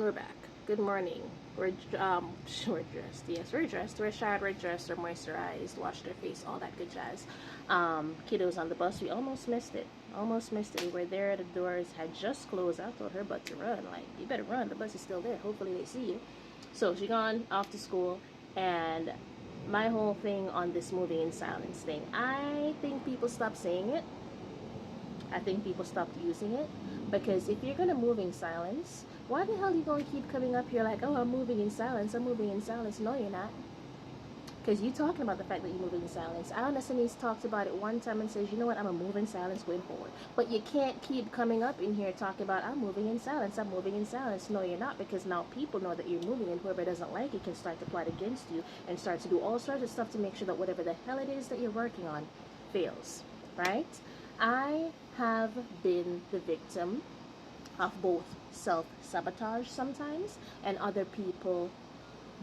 we're back. Good morning. We're dressed. Yes, we're dressed. We're showered. We're dressed. We're moisturized. Washed our face. All that good jazz. Kiddos on the bus. We almost missed it. Almost missed it. We were there. The doors had just closed. I told her, but to run. Like, you better run. The bus is still there. Hopefully they see you. So she gone off to school, and my whole thing on this moving in silence thing. I think people stopped saying it. I think people stopped using it, because if you're gonna move in silence, why the hell are you gonna keep coming up here like, oh, I'm moving in silence, I'm moving in silence? No, you're not. Because you're talking about the fact that you're moving in silence. Alan Essenes talked about it one time and says, you know what, I'm a move in silence going forward. But you can't keep coming up in here talking about, I'm moving in silence, I'm moving in silence. No, you're not, because now people know that you're moving, and whoever doesn't like it can start to plot against you and start to do all sorts of stuff to make sure that whatever the hell it is that you're working on fails, right? I have been the victim of both self-sabotage sometimes and other people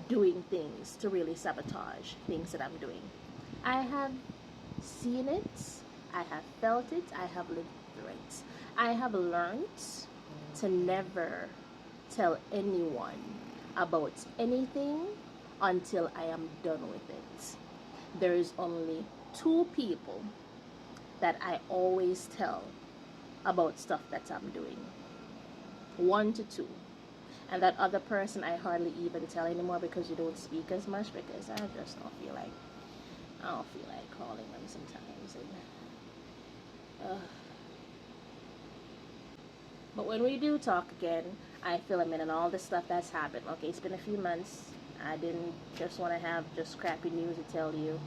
doing things to really sabotage things that I'm doing. I have seen it, I have felt it, I have lived through it. I have learned to never tell anyone about anything until I am done with it. There is only two people that I always tell about stuff that I'm doing. 1 to 2. And that other person I hardly even tell anymore, because you don't speak as much, because I just I don't feel like calling them sometimes. And, but when we do talk again, I fill them in on all the stuff that's happened. Okay, it's been a few months. I didn't just want to have just crappy news to tell you.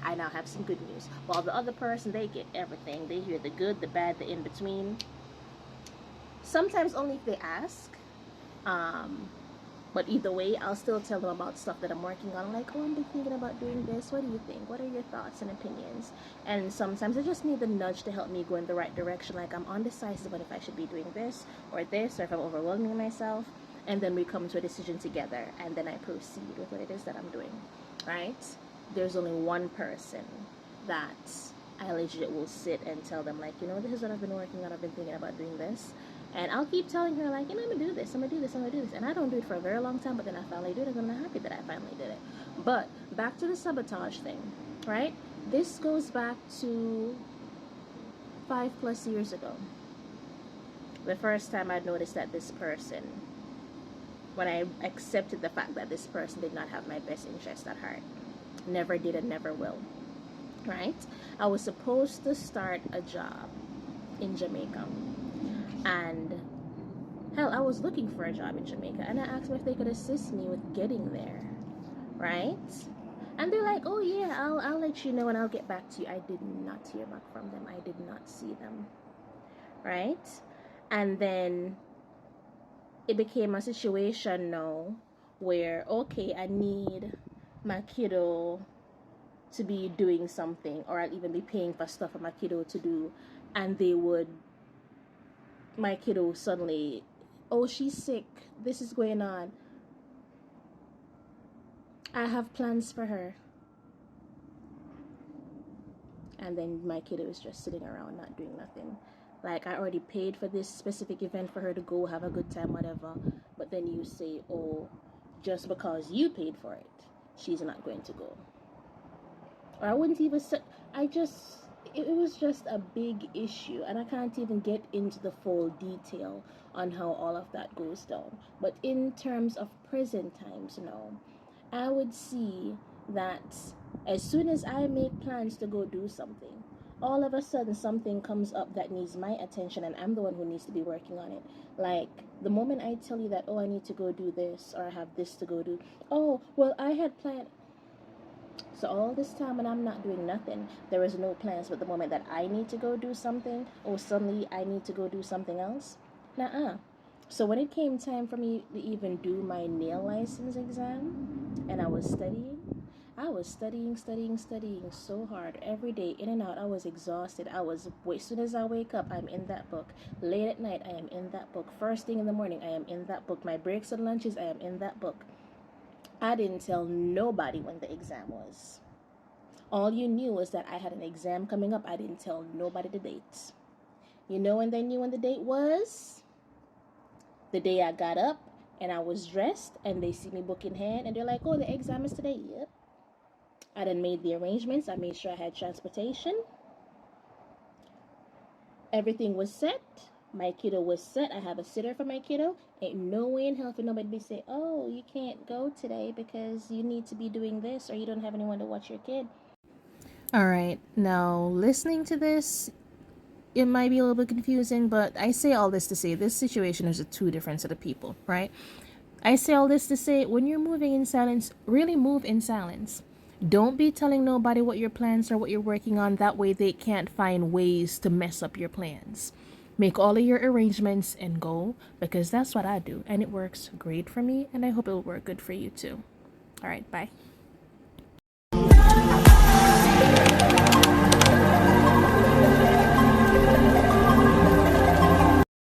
I now have some good news. While the other person, they get everything. They hear the good, the bad, the in between. Sometimes only if they ask. But either way, I'll still tell them about stuff that I'm working on. Like, oh, I'm thinking about doing this. What do you think? What are your thoughts and opinions? And sometimes I just need the nudge to help me go in the right direction. Like, I'm undecisive about if I should be doing this, or if I'm overwhelming myself. And then we come to a decision together, and then I proceed with what it is that I'm doing, right? There's only one person that I legit will sit and tell them, like, you know, this is what I've been working on. I've been thinking about doing this. And I'll keep telling her, like, you know, I'm going to do this. I'm going to do this. I'm going to do this. And I don't do it for a very long time, but then I finally do it, and I'm happy that I finally did it. But back to the sabotage thing, right? This goes back to 5+ years ago. The first time I noticed that this person, when I accepted the fact that this person did not have my best interest at heart, never did and never will, right? I was supposed to start a job in Jamaica, and hell, I was looking for a job in Jamaica, and I asked them if they could assist me with getting there, right? And they're like, oh yeah, I'll let you know and I'll get back to you. I did not hear back from them. I did not see them, right? And then it became a situation now where, okay, I need my kiddo to be doing something, or I'll even be paying for stuff for my kiddo to do, and my kiddo suddenly, oh, she's sick, this is going on, I have plans for her. And then my kiddo is just sitting around not doing nothing. Like, I already paid for this specific event for her to go have a good time, whatever. But then you say, oh, just because you paid for it, she's not going to go. Or I wouldn't even say, it was just a big issue. And I can't even get into the full detail on how all of that goes down. But in terms of present times now, I would see that as soon as I make plans to go do something, all of a sudden something comes up that needs my attention, and I'm the one who needs to be working on it. Like, the moment I tell you that, oh, I need to go do this, or I have this to go do, oh, well, I had planned. So all this time when I'm not doing nothing, there is no plans. But the moment that I need to go do something, or suddenly I need to go do something else, nuh-uh. So when it came time for me to even do my nail license exam, and I was studying so hard every day, in and out. I was exhausted. As soon as I wake up, I'm in that book. Late at night, I am in that book. First thing in the morning, I am in that book. My breaks and lunches, I am in that book. I didn't tell nobody when the exam was. All you knew was that I had an exam coming up. I didn't tell nobody the date. You know when they knew when the date was? The day I got up and I was dressed and they see me book in hand and they're like, oh, the exam is today. Yep. I done made the arrangements. I made sure I had transportation. Everything was set. My kiddo was set. I have a sitter for my kiddo. Ain't no way in hell for nobody to say, oh, you can't go today because you need to be doing this or you don't have anyone to watch your kid. All right. Now, listening to this, it might be a little bit confusing, but I say all this to say this situation is a two different set of people, right? I say all this to say when you're moving in silence, really move in silence. Don't be telling nobody what your plans are, what you're working on. That way they can't find ways to mess up your plans. Make all of your arrangements and go, because that's what I do. And it works great for me, and I hope it will work good for you too. All right, bye.